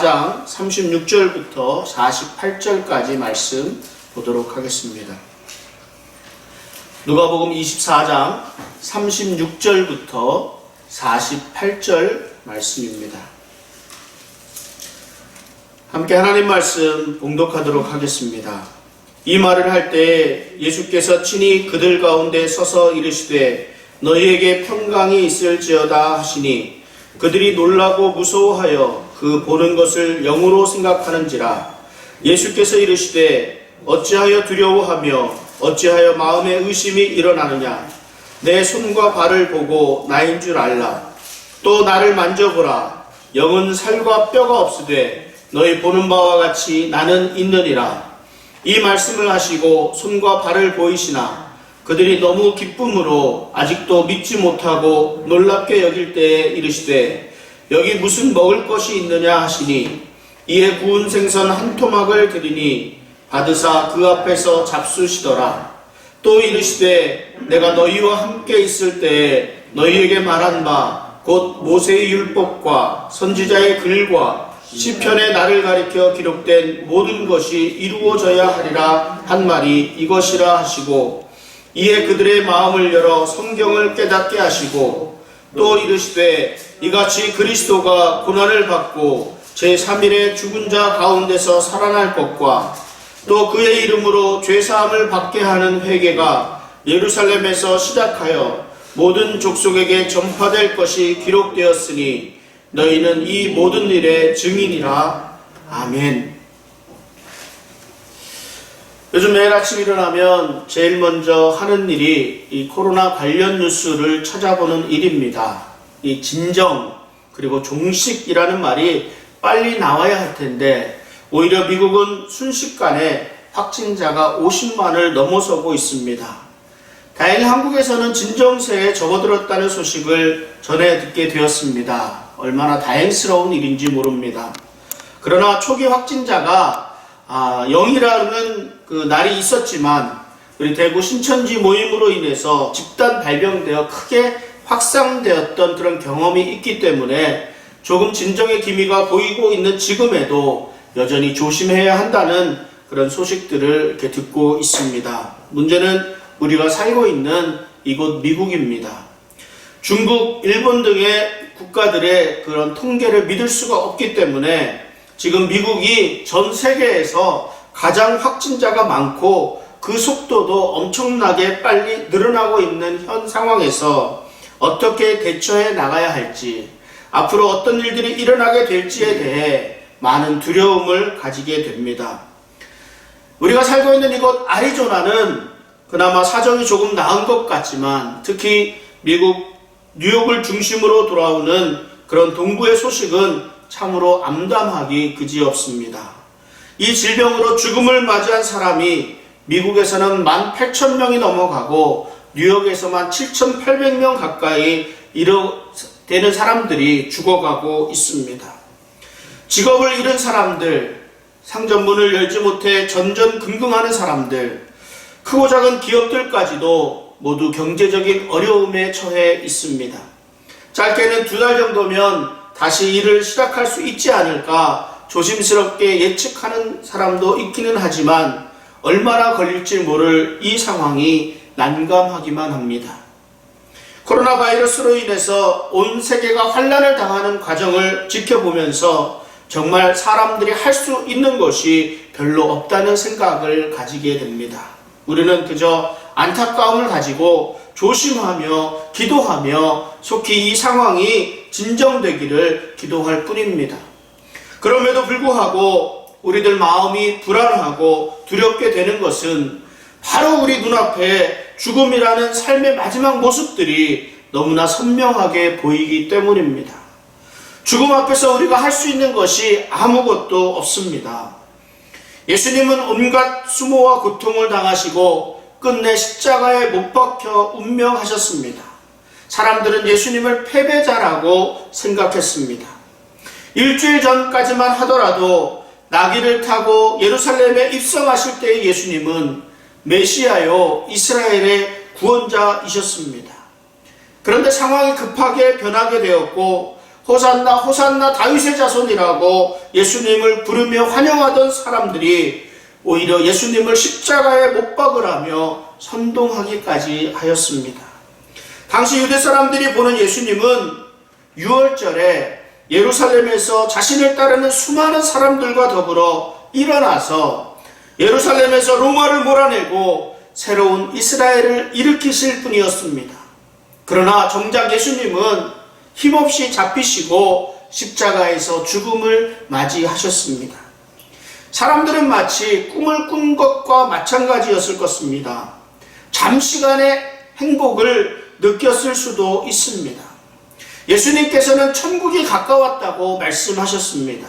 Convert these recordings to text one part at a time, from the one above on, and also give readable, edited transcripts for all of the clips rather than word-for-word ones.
24장 36절부터 48절까지 말씀 보도록 하겠습니다. 누가복음 24장 36절부터 48절 말씀입니다. 함께 하나님 말씀 봉독하도록 하겠습니다. 이 말을 할 때 예수께서 친히 그들 가운데 서서 이르시되 너희에게 평강이 있을지어다 하시니 그들이 놀라고 무서워하여 그 보는 것을 영으로 생각하는지라. 예수께서 이르시되 어찌하여 두려워하며 어찌하여 마음에 의심이 일어나느냐. 내 손과 발을 보고 나인 줄 알라. 또 나를 만져보라. 영은 살과 뼈가 없으되 너희 보는 바와 같이 나는 있느니라. 이 말씀을 하시고 손과 발을 보이시나 그들이 너무 기쁨으로 아직도 믿지 못하고 놀랍게 여길 때에 이르시되 여기 무슨 먹을 것이 있느냐 하시니 이에 구운 생선 한 토막을 드리니 받으사 그 앞에서 잡수시더라. 또 이르시되 내가 너희와 함께 있을 때에 너희에게 말한 바 곧 모세의 율법과 선지자의 글과 시편에 나를 가리켜 기록된 모든 것이 이루어져야 하리라 한 말이 이것이라 하시고 이에 그들의 마음을 열어 성경을 깨닫게 하시고 또 이르시되 이같이 그리스도가 고난을 받고 제3일에 죽은 자 가운데서 살아날 것과 또 그의 이름으로 죄사함을 받게 하는 회개가 예루살렘에서 시작하여 모든 족속에게 전파될 것이 기록되었으니 너희는 이 모든 일의 증인이라. 아멘. 요즘 매일 아침 일어나면 제일 먼저 하는 일이 이 코로나 관련 뉴스를 찾아보는 일입니다. 이 진정 그리고 종식이라는 말이 빨리 나와야 할 텐데 오히려 미국은 순식간에 확진자가 50만을 넘어서고 있습니다. 다행히 한국에서는 진정세에 접어들었다는 소식을 전해 듣게 되었습니다. 얼마나 다행스러운 일인지 모릅니다. 그러나 초기 확진자가 0이라는 그 날이 있었지만 우리 대구 신천지 모임으로 인해서 집단 발병되어 크게 확산되었던 그런 경험이 있기 때문에 조금 진정의 기미가 보이고 있는 지금에도 여전히 조심해야 한다는 그런 소식들을 이렇게 듣고 있습니다. 문제는 우리가 살고 있는 이곳 미국입니다. 중국, 일본 등의 국가들의 그런 통계를 믿을 수가 없기 때문에 지금 미국이 전 세계에서 가장 확진자가 많고 그 속도도 엄청나게 빨리 늘어나고 있는 현 상황에서 어떻게 대처해 나가야 할지, 앞으로 어떤 일들이 일어나게 될지에 대해 많은 두려움을 가지게 됩니다. 우리가 살고 있는 이곳 애리조나는 그나마 사정이 조금 나은 것 같지만 특히 미국 뉴욕을 중심으로 돌아오는 그런 동부의 소식은 참으로 암담하기 그지없습니다. 이 질병으로 죽음을 맞이한 사람이 미국에서는 18,000명이 넘어가고 뉴욕에서만 7,800명 가까이 되는 사람들이 죽어가고 있습니다. 직업을 잃은 사람들, 상점문을 열지 못해 전전긍긍하는 사람들, 크고 작은 기업들까지도 모두 경제적인 어려움에 처해 있습니다. 짧게는 2달 정도면 다시 일을 시작할 수 있지 않을까 조심스럽게 예측하는 사람도 있기는 하지만 얼마나 걸릴지 모를 이 상황이 난감하기만 합니다. 코로나 바이러스로 인해서 온 세계가 환난을 당하는 과정을 지켜보면서 정말 사람들이 할 수 있는 것이 별로 없다는 생각을 가지게 됩니다. 우리는 그저 안타까움을 가지고 조심하며 기도하며 속히 이 상황이 진정되기를 기도할 뿐입니다. 그럼에도 불구하고 우리들 마음이 불안하고 두렵게 되는 것은 바로 우리 눈앞에 죽음이라는 삶의 마지막 모습들이 너무나 선명하게 보이기 때문입니다. 죽음 앞에서 우리가 할 수 있는 것이 아무것도 없습니다. 예수님은 온갖 수모와 고통을 당하시고 끝내 십자가에 못 박혀 운명하셨습니다. 사람들은 예수님을 패배자라고 생각했습니다. 일주일 전까지만 하더라도 나귀를 타고 예루살렘에 입성하실 때의 예수님은 메시아요 이스라엘의 구원자이셨습니다. 그런데 상황이 급하게 변하게 되었고 호산나 호산나 다윗의 자손이라고 예수님을 부르며 환영하던 사람들이 오히려 예수님을 십자가에 못 박으라며 선동하기까지 하였습니다. 당시 유대 사람들이 보는 예수님은 유월절에 예루살렘에서 자신을 따르는 수많은 사람들과 더불어 일어나서 예루살렘에서 로마를 몰아내고 새로운 이스라엘을 일으키실 분이었습니다. 그러나 정작 예수님은 힘없이 잡히시고 십자가에서 죽음을 맞이하셨습니다. 사람들은 마치 꿈을 꾼 것과 마찬가지였을 것입니다. 잠시간의 행복을 느꼈을 수도 있습니다. 예수님께서는 천국이 가까웠다고 말씀하셨습니다.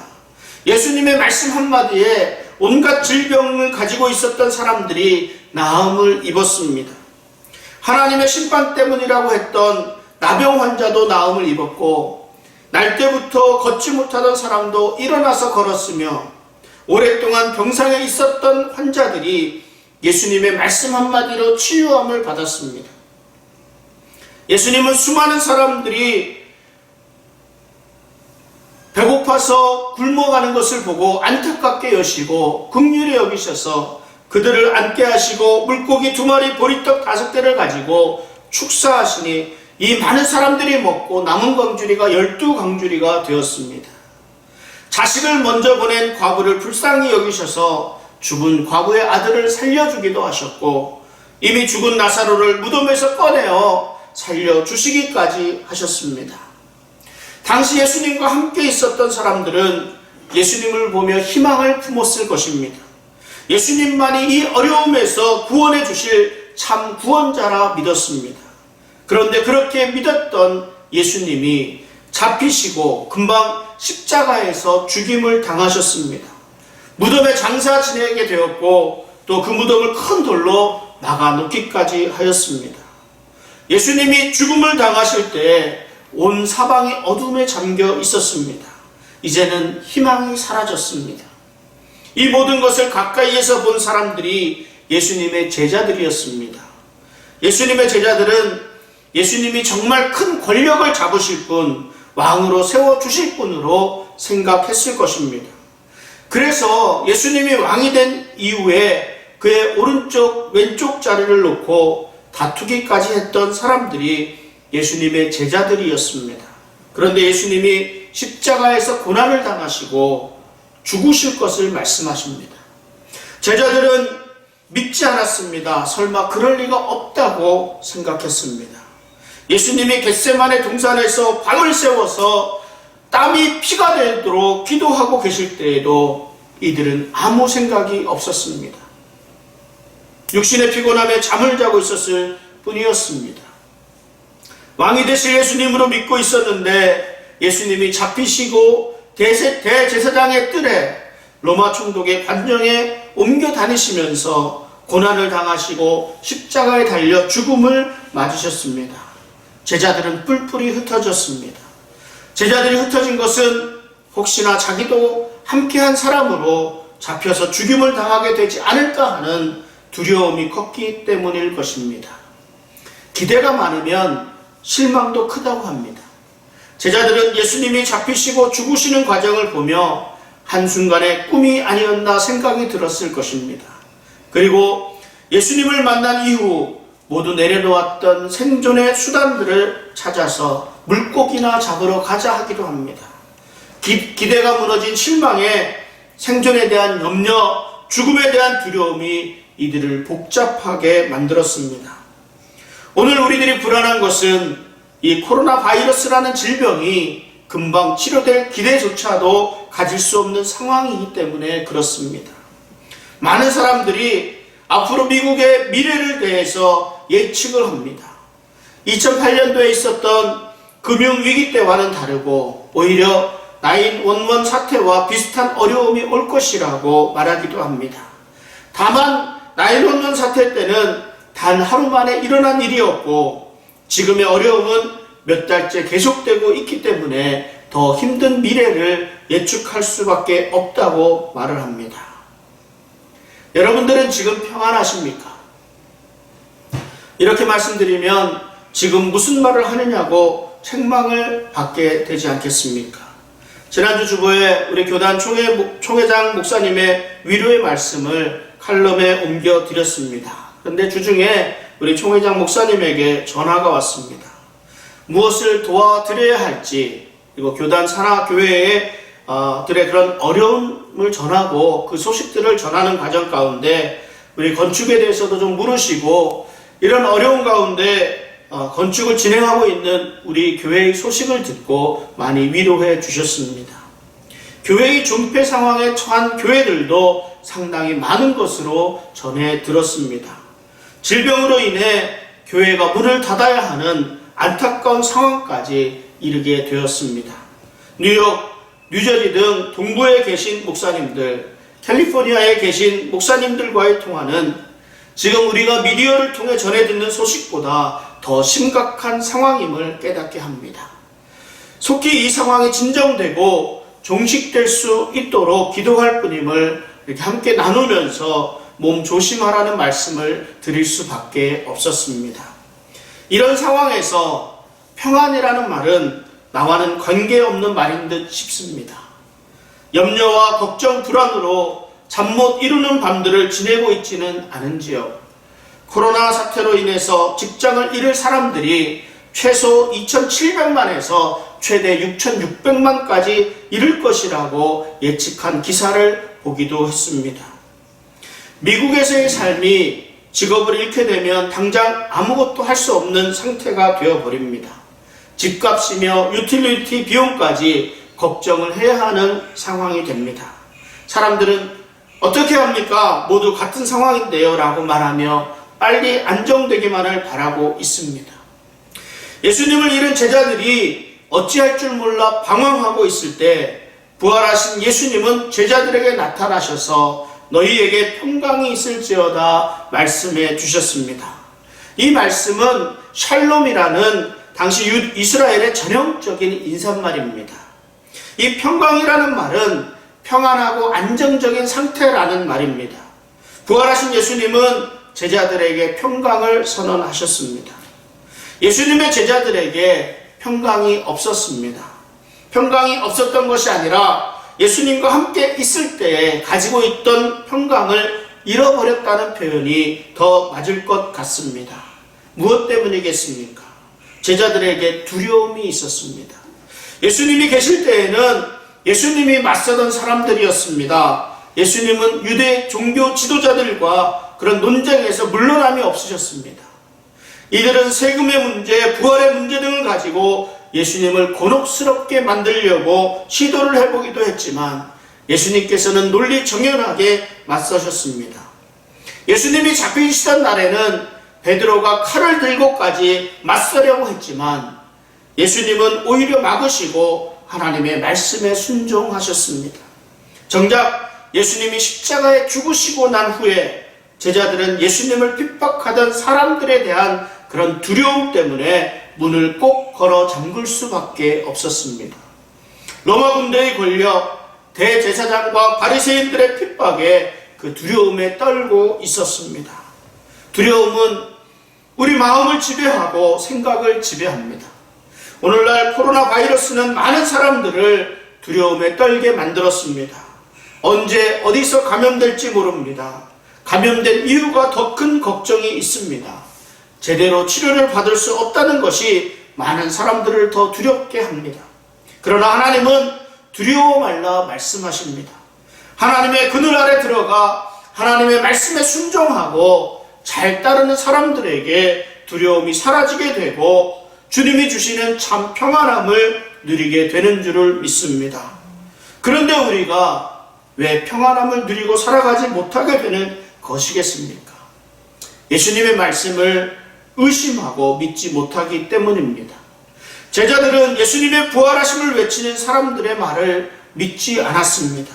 예수님의 말씀 한마디에 온갖 질병을 가지고 있었던 사람들이 나음을 입었습니다. 하나님의 심판 때문이라고 했던 나병 환자도 나음을 입었고, 날 때부터 걷지 못하던 사람도 일어나서 걸었으며, 오랫동안 병상에 있었던 환자들이 예수님의 말씀 한마디로 치유함을 받았습니다. 예수님은 수많은 사람들이 배고파서 굶어가는 것을 보고 안타깝게 여시고 긍휼히 여기셔서 그들을 앉게 하시고 물고기 2마리 보리떡 5개를 가지고 축사하시니 이 많은 사람들이 먹고 남은 광주리가 12광주리가 되었습니다. 자식을 먼저 보낸 과부를 불쌍히 여기셔서 죽은 과부의 아들을 살려주기도 하셨고, 이미 죽은 나사로를 무덤에서 꺼내어 살려주시기까지 하셨습니다. 당시 예수님과 함께 있었던 사람들은 예수님을 보며 희망을 품었을 것입니다. 예수님만이 이 어려움에서 구원해 주실 참 구원자라 믿었습니다. 그런데 그렇게 믿었던 예수님이 잡히시고 금방 십자가에서 죽임을 당하셨습니다. 무덤에 장사 지내게 되었고 또 그 무덤을 큰 돌로 막아놓기까지 하였습니다. 예수님이 죽음을 당하실 때 온 사방이 어둠에 잠겨 있었습니다. 이제는 희망이 사라졌습니다. 이 모든 것을 가까이에서 본 사람들이 예수님의 제자들이었습니다. 예수님의 제자들은 예수님이 정말 큰 권력을 잡으실 분, 왕으로 세워주실 분으로 생각했을 것입니다. 그래서 예수님이 왕이 된 이후에 그의 오른쪽 왼쪽 자리를 놓고 다투기까지 했던 사람들이 예수님의 제자들이었습니다. 그런데 예수님이 십자가에서 고난을 당하시고 죽으실 것을 말씀하십니다. 제자들은 믿지 않았습니다. 설마 그럴 리가 없다고 생각했습니다. 예수님이 겟세마네 동산에서 방을 세워서 땀이 피가 되도록 기도하고 계실 때에도 이들은 아무 생각이 없었습니다. 육신의 피곤함에 잠을 자고 있었을 뿐이었습니다. 왕이 되실 예수님으로 믿고 있었는데 예수님이 잡히시고 대제사장의 뜰에 로마 총독의 관정에 옮겨 다니시면서 고난을 당하시고 십자가에 달려 죽음을 맞으셨습니다. 제자들은 뿔뿔이 흩어졌습니다. 제자들이 흩어진 것은 혹시나 자기도 함께한 사람으로 잡혀서 죽임을 당하게 되지 않을까 하는 두려움이 컸기 때문일 것입니다. 기대가 많으면 실망도 크다고 합니다. 제자들은 예수님이 잡히시고 죽으시는 과정을 보며 한순간에 꿈이 아니었나 생각이 들었을 것입니다. 그리고 예수님을 만난 이후 모두 내려놓았던 생존의 수단들을 찾아서 물고기나 잡으러 가자 하기도 합니다. 기대가 무너진 실망에 생존에 대한 염려, 죽음에 대한 두려움이 이들을 복잡하게 만들었습니다. 오늘 우리들이 불안한 것은 이 코로나 바이러스라는 질병이 금방 치료될 기대조차도 가질 수 없는 상황이기 때문에 그렇습니다. 많은 사람들이 앞으로 미국의 미래를 대해서 예측을 합니다. 2008년도에 있었던 금융위기 때와는 다르고 오히려 911 사태와 비슷한 어려움이 올 것이라고 말하기도 합니다. 다만 911 사태 때는 단 하루 만에 일어난 일이었고 지금의 어려움은 몇 달째 계속되고 있기 때문에 더 힘든 미래를 예측할 수밖에 없다고 말을 합니다. 여러분들은 지금 평안하십니까? 이렇게 말씀드리면 지금 무슨 말을 하느냐고 책망을 받게 되지 않겠습니까? 지난주 주보에 우리 교단 총회장 목사님의 위로의 말씀을 칼럼에 옮겨 드렸습니다. 그런데 주중에 우리 총회장 목사님에게 전화가 왔습니다. 무엇을 도와드려야 할지, 그리고 교단 산하 교회의 들의 그런 어려움을 전하고 그 소식들을 전하는 과정 가운데 우리 건축에 대해서도 좀 물으시고, 이런 어려운 가운데 건축을 진행하고 있는 우리 교회의 소식을 듣고 많이 위로해 주셨습니다. 교회의 존폐 상황에 처한 교회들도 상당히 많은 것으로 전해 들었습니다. 질병으로 인해 교회가 문을 닫아야 하는 안타까운 상황까지 이르게 되었습니다. 뉴욕, 뉴저지 등 동부에 계신 목사님들, 캘리포니아에 계신 목사님들과의 통화는 지금 우리가 미디어를 통해 전해 듣는 소식보다 더 심각한 상황임을 깨닫게 합니다. 속히 이 상황이 진정되고 종식될 수 있도록 기도할 뿐임을 이렇게 함께 나누면서 몸 조심하라는 말씀을 드릴 수밖에 없었습니다. 이런 상황에서 평안이라는 말은 나와는 관계없는 말인 듯 싶습니다. 염려와 걱정, 불안으로 잠 못 이루는 밤들을 지내고 있지는 않은지요. 코로나 사태로 인해서 직장을 잃을 사람들이 최소 2,700만에서 최대 6,600만까지 잃을 것이라고 예측한 기사를 보기도 했습니다. 미국에서의 삶이 직업을 잃게 되면 당장 아무것도 할 수 없는 상태가 되어버립니다. 집값이며 유틸리티 비용까지 걱정을 해야 하는 상황이 됩니다. 사람들은 어떻게 합니까? 모두 같은 상황인데요 라고 말하며 빨리 안정되기만을 바라고 있습니다. 예수님을 잃은 제자들이 어찌할 줄 몰라 방황하고 있을 때 부활하신 예수님은 제자들에게 나타나셔서 너희에게 평강이 있을지어다 말씀해 주셨습니다. 이 말씀은 샬롬이라는 당시 이스라엘의 전형적인 인사말입니다. 이 평강이라는 말은 평안하고 안정적인 상태라는 말입니다. 부활하신 예수님은 제자들에게 평강을 선언하셨습니다. 예수님의 제자들에게 평강이 없었습니다. 평강이 없었던 것이 아니라 예수님과 함께 있을 때에 가지고 있던 평강을 잃어버렸다는 표현이 더 맞을 것 같습니다. 무엇 때문이겠습니까? 제자들에게 두려움이 있었습니다. 예수님이 계실 때에는 예수님이 맞서던 사람들이었습니다. 예수님은 유대 종교 지도자들과 그런 논쟁에서 물러남이 없으셨습니다. 이들은 세금의 문제, 부활의 문제 등을 가지고 예수님을 곤혹스럽게 만들려고 시도를 해보기도 했지만 예수님께서는 논리 정연하게 맞서셨습니다. 예수님이 잡히시던 날에는 베드로가 칼을 들고까지 맞서려고 했지만 예수님은 오히려 막으시고 하나님의 말씀에 순종하셨습니다. 정작 예수님이 십자가에 죽으시고 난 후에 제자들은 예수님을 핍박하던 사람들에 대한 그런 두려움 때문에 문을 꼭 걸어 잠글 수밖에 없었습니다. 로마 군대의 권력, 대제사장과 바리새인들의 핍박에 그 두려움에 떨고 있었습니다. 두려움은 우리 마음을 지배하고 생각을 지배합니다. 오늘날 코로나 바이러스는 많은 사람들을 두려움에 떨게 만들었습니다. 언제 어디서 감염될지 모릅니다. 감염된 이유가 더 큰 걱정이 있습니다. 제대로 치료를 받을 수 없다는 것이 많은 사람들을 더 두렵게 합니다. 그러나 하나님은 두려워 말라 말씀하십니다. 하나님의 그늘 아래 들어가 하나님의 말씀에 순종하고 잘 따르는 사람들에게 두려움이 사라지게 되고 주님이 주시는 참 평안함을 누리게 되는 줄을 믿습니다. 그런데 우리가 왜 평안함을 누리고 살아가지 못하게 되는 것이겠습니까? 예수님의 말씀을 의심하고 믿지 못하기 때문입니다. 제자들은 예수님의 부활하심을 외치는 사람들의 말을 믿지 않았습니다.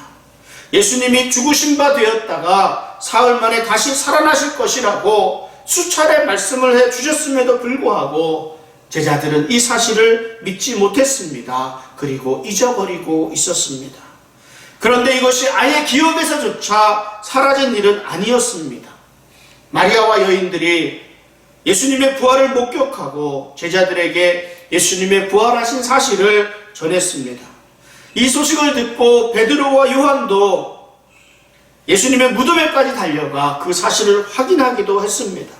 예수님이 죽으신 바 되었다가 사흘 만에 다시 살아나실 것이라고 수차례 말씀을 해 주셨음에도 불구하고 제자들은 이 사실을 믿지 못했습니다. 그리고 잊어버리고 있었습니다. 그런데 이것이 아예 기억에서조차 사라진 일은 아니었습니다. 마리아와 여인들이 예수님의 부활을 목격하고 제자들에게 예수님의 부활하신 사실을 전했습니다. 이 소식을 듣고 베드로와 요한도 예수님의 무덤에까지 달려가 그 사실을 확인하기도 했습니다.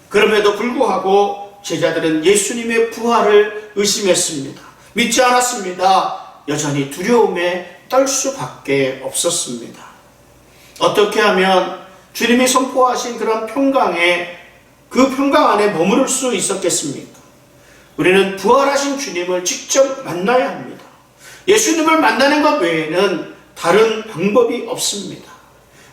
그럼에도 불구하고 제자들은 예수님의 부활을 의심했습니다. 믿지 않았습니다. 여전히 두려움에 떨 수밖에 없었습니다. 어떻게 하면 주님이 선포하신 그런 평강에, 그 평강 안에 머무를 수 있었겠습니까? 우리는 부활하신 주님을 직접 만나야 합니다. 예수님을 만나는 것 외에는 다른 방법이 없습니다.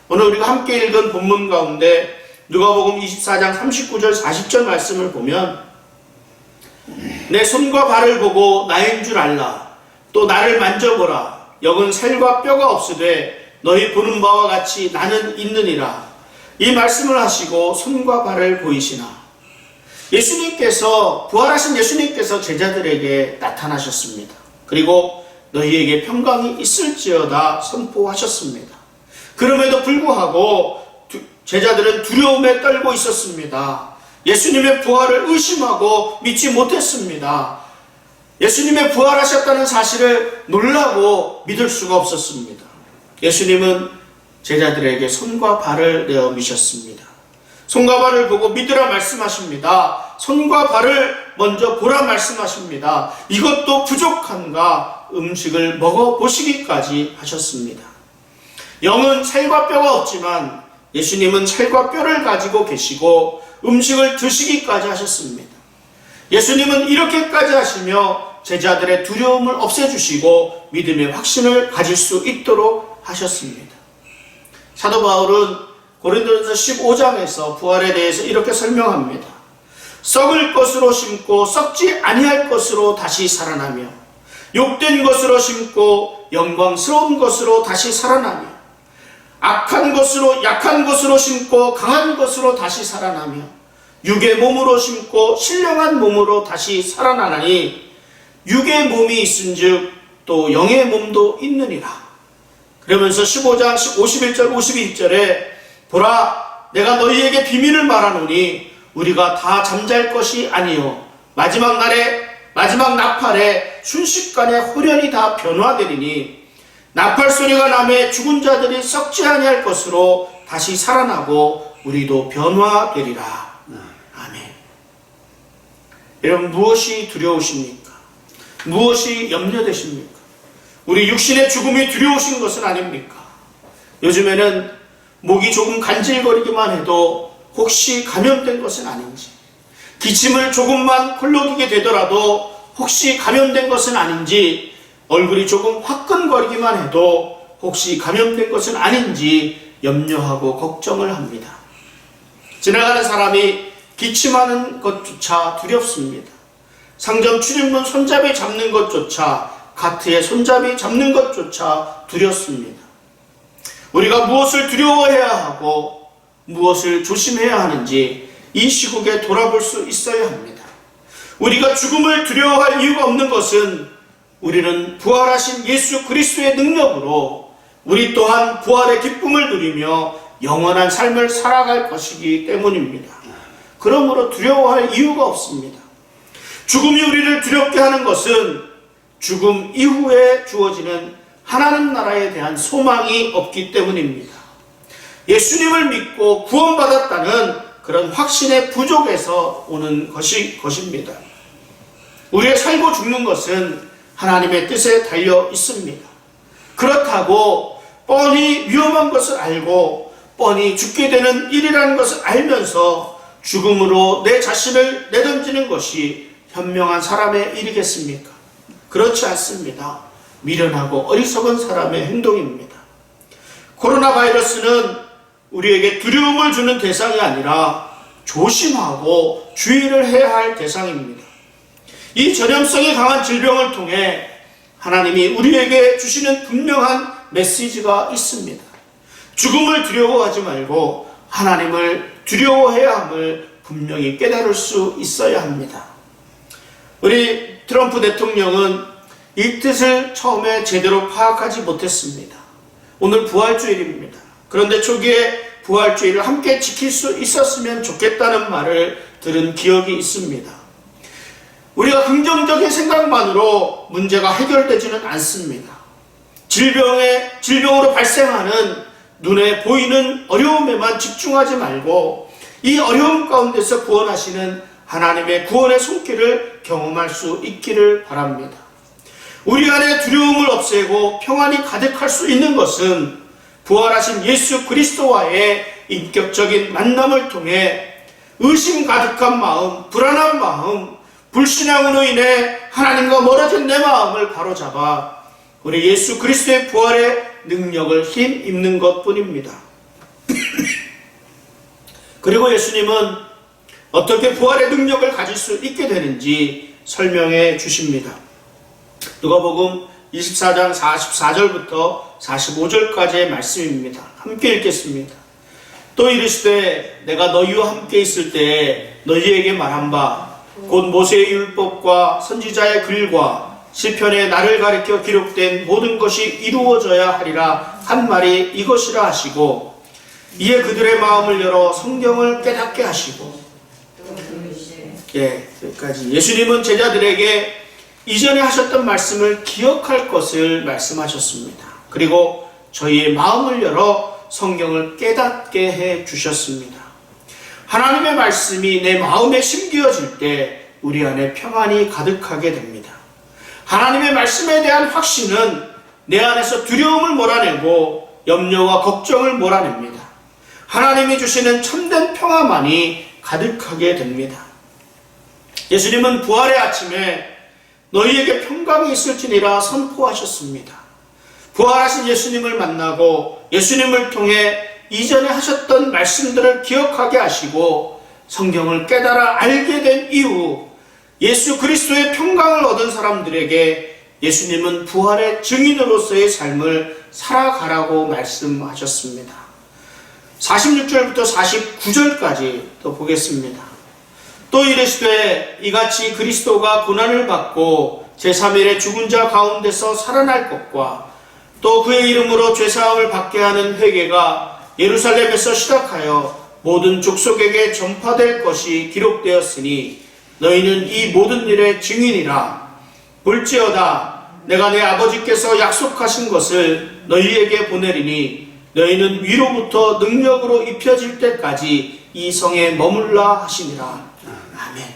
오늘 우리가 함께 읽은 본문 가운데 누가복음 24장 39절 40절 말씀을 보면 내 손과 발을 보고 나인 줄 알라. 또 나를 만져보라. 여긴 살과 뼈가 없으되 너희 보는 바와 같이 나는 있느니라. 이 말씀을 하시고 손과 발을 보이시나. 예수님께서, 부활하신 예수님께서 제자들에게 나타나셨습니다. 그리고 너희에게 평강이 있을지어다 선포하셨습니다. 그럼에도 불구하고 제자들은 두려움에 떨고 있었습니다. 예수님의 부활을 의심하고 믿지 못했습니다. 예수님의 부활하셨다는 사실을 놀라고 믿을 수가 없었습니다. 예수님은 제자들에게 손과 발을 내어 미셨습니다. 손과 발을 보고 믿으라 말씀하십니다. 손과 발을 먼저 보라 말씀하십니다. 이것도 부족한가 음식을 먹어보시기까지 하셨습니다. 영은 살과 뼈가 없지만 예수님은 살과 뼈를 가지고 계시고 음식을 드시기까지 하셨습니다. 예수님은 이렇게까지 하시며 제자들의 두려움을 없애주시고 믿음의 확신을 가질 수 있도록 하셨습니다. 사도 바울은 고린도전서 15장에서 부활에 대해서 이렇게 설명합니다. 썩을 것으로 심고 썩지 아니할 것으로 다시 살아나며 욕된 것으로 심고 영광스러운 것으로 다시 살아나며 악한 것으로 약한 것으로 심고 강한 것으로 다시 살아나며 육의 몸으로 심고 신령한 몸으로 다시 살아나나니 육의 몸이 있은즉 또 영의 몸도 있느니라. 그러면서 15장 51절 52절에 보라 내가 너희에게 비밀을 말하노니 우리가 다 잠잘 것이 아니요 마지막 나팔에 순식간에 홀연히 다 변화되리니 나팔 소리가 나매 죽은 자들이 썩지 아니할 것으로 다시 살아나고 우리도 변화되리라. 아멘. 여러분 무엇이 두려우십니까? 무엇이 염려되십니까? 우리 육신의 죽음이 두려우신 것은 아닙니까? 요즘에는 목이 조금 간질거리기만 해도 혹시 감염된 것은 아닌지, 기침을 조금만 콜록이게 되더라도 혹시 감염된 것은 아닌지, 얼굴이 조금 화끈거리기만 해도 혹시 감염된 것은 아닌지 염려하고 걱정을 합니다. 지나가는 사람이 기침하는 것조차 두렵습니다. 상점 출입문 손잡이 잡는 것조차, 가트에 손잡이 잡는 것조차 두렵습니다. 우리가 무엇을 두려워해야 하고 무엇을 조심해야 하는지 이 시국에 돌아볼 수 있어야 합니다. 우리가 죽음을 두려워할 이유가 없는 것은 우리는 부활하신 예수 그리스도의 능력으로 우리 또한 부활의 기쁨을 누리며 영원한 삶을 살아갈 것이기 때문입니다. 그러므로 두려워할 이유가 없습니다. 죽음이 우리를 두렵게 하는 것은 죽음 이후에 주어지는 하나님 나라에 대한 소망이 없기 때문입니다. 예수님을 믿고 구원받았다는 그런 확신의 부족에서 오는 것입니다. 우리의 살고 죽는 것은 하나님의 뜻에 달려 있습니다. 그렇다고 뻔히 위험한 것을 알고 뻔히 죽게 되는 일이라는 것을 알면서 죽음으로 내 자신을 내던지는 것이 현명한 사람의 일이겠습니까? 그렇지 않습니다. 미련하고 어리석은 사람의 행동입니다. 코로나 바이러스는 우리에게 두려움을 주는 대상이 아니라 조심하고 주의를 해야 할 대상입니다. 이 전염성이 강한 질병을 통해 하나님이 우리에게 주시는 분명한 메시지가 있습니다. 죽음을 두려워하지 말고 하나님을 두려워해야 함을 분명히 깨달을 수 있어야 합니다. 우리 트럼프 대통령은 이 뜻을 처음에 제대로 파악하지 못했습니다. 오늘 부활주일입니다. 그런데 초기에 부활주일을 함께 지킬 수 있었으면 좋겠다는 말을 들은 기억이 있습니다. 우리가 긍정적인 생각만으로 문제가 해결되지는 않습니다. 질병으로 발생하는 눈에 보이는 어려움에만 집중하지 말고 이 어려움 가운데서 구원하시는 하나님의 구원의 손길을 경험할 수 있기를 바랍니다. 우리 안에 두려움을 없애고 평안이 가득할 수 있는 것은 부활하신 예수 그리스도와의 인격적인 만남을 통해 의심 가득한 마음, 불안한 마음, 불신앙으로 인해 하나님과 멀어진 내 마음을 바로잡아 우리 예수 그리스도의 부활의 능력을 힘입는 것뿐입니다. 그리고 예수님은 어떻게 부활의 능력을 가질 수 있게 되는지 설명해 주십니다. 누가복음 24장 44절부터 45절까지의 말씀입니다. 함께 읽겠습니다. 또 이르시되 내가 너희와 함께 있을 때에 너희에게 말한 바 곧 모세의 율법과 선지자의 글과 시편에 나를 가리켜 기록된 모든 것이 이루어져야 하리라 한 말이 이것이라 하시고 이에 그들의 마음을 열어 성경을 깨닫게 하시고 여기까지. 예수님은 제자들에게 이전에 하셨던 말씀을 기억할 것을 말씀하셨습니다. 그리고 저희의 마음을 열어 성경을 깨닫게 해 주셨습니다. 하나님의 말씀이 내 마음에 심겨질 때 우리 안에 평안이 가득하게 됩니다. 하나님의 말씀에 대한 확신은 내 안에서 두려움을 몰아내고 염려와 걱정을 몰아냅니다. 하나님이 주시는 참된 평화만이 가득하게 됩니다. 예수님은 부활의 아침에 너희에게 평강이 있을지니라 선포하셨습니다. 부활하신 예수님을 만나고 예수님을 통해 이전에 하셨던 말씀들을 기억하게 하시고 성경을 깨달아 알게 된 이후 예수 그리스도의 평강을 얻은 사람들에게 예수님은 부활의 증인으로서의 삶을 살아가라고 말씀하셨습니다. 46절부터 49절까지 또 보겠습니다. 또 이르시되 이같이 그리스도가 고난을 받고 제3일에 죽은 자 가운데서 살아날 것과 또 그의 이름으로 죄사함을 받게 하는 회개가 예루살렘에서 시작하여 모든 족속에게 전파될 것이 기록되었으니 너희는 이 모든 일의 증인이라. 볼지어다 내가 내 아버지께서 약속하신 것을 너희에게 보내리니 너희는 위로부터 능력으로 입혀질 때까지 이 성에 머물라 하시니라. 아멘.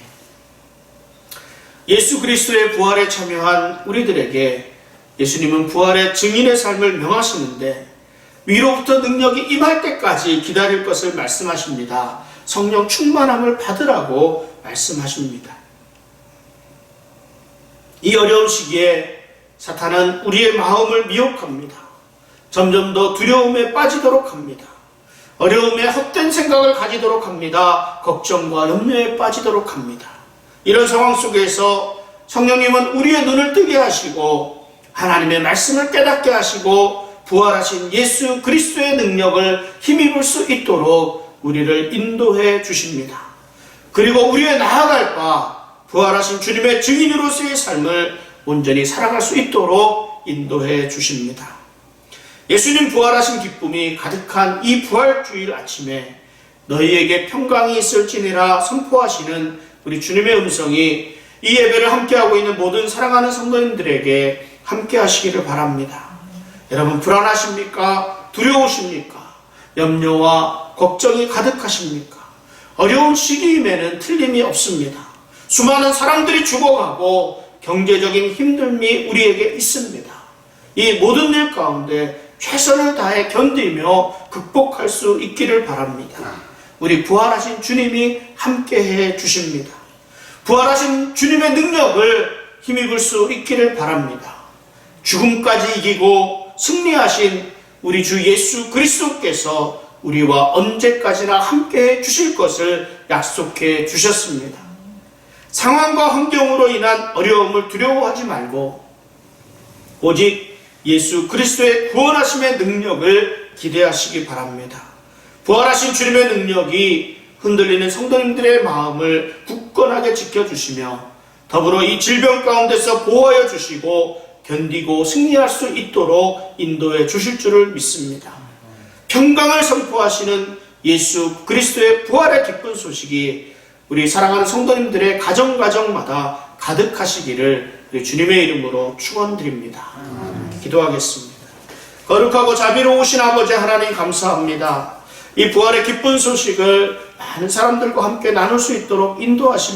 예수 그리스도의 부활에 참여한 우리들에게 예수님은 부활의 증인의 삶을 명하시는데 위로부터 능력이 임할 때까지 기다릴 것을 말씀하십니다. 성령 충만함을 받으라고 말씀하십니다. 이 어려운 시기에 사탄은 우리의 마음을 미혹합니다. 점점 더 두려움에 빠지도록 합니다. 어려움에 헛된 생각을 가지도록 합니다. 걱정과 염려에 빠지도록 합니다. 이런 상황 속에서 성령님은 우리의 눈을 뜨게 하시고 하나님의 말씀을 깨닫게 하시고 부활하신 예수 그리스도의 능력을 힘입을 수 있도록 우리를 인도해 주십니다. 그리고 우리의 나아갈 바 부활하신 주님의 증인으로서의 삶을 온전히 살아갈 수 있도록 인도해 주십니다. 예수님 부활하신 기쁨이 가득한 이 부활주일 아침에 너희에게 평강이 있을지니라 선포하시는 우리 주님의 음성이 이 예배를 함께하고 있는 모든 사랑하는 성도님들에게 함께 하시기를 바랍니다. 여러분 불안하십니까? 두려우십니까? 염려와 걱정이 가득하십니까? 어려운 시기임에는 틀림이 없습니다. 수많은 사람들이 죽어가고 경제적인 힘듦이 우리에게 있습니다. 이 모든 일 가운데 최선을 다해 견디며 극복할 수 있기를 바랍니다. 우리 부활하신 주님이 함께해 주십니다. 부활하신 주님의 능력을 힘입을 수 있기를 바랍니다. 죽음까지 이기고 승리하신 우리 주 예수 그리스도께서 우리와 언제까지나 함께해 주실 것을 약속해 주셨습니다. 상황과 환경으로 인한 어려움을 두려워하지 말고 오직 예수 그리스도의 구원하심의 능력을 기대하시기 바랍니다. 부활하신 주님의 능력이 흔들리는 성도님들의 마음을 굳건하게 지켜주시며 더불어 이 질병 가운데서 보호하여 주시고 견디고 승리할 수 있도록 인도해 주실 줄을 믿습니다. 평강을 선포하시는 예수 그리스도의 부활의 기쁜 소식이 우리 사랑하는 성도님들의 가정마다 가득하시기를 우리 주님의 이름으로 축원드립니다. 기도하겠습니다. 거룩하고 자비로우신 아버지 하나님 감사합니다. 이 부활의 기쁜 소식을 많은 사람들과 함께 나눌 수 있도록 인도하시며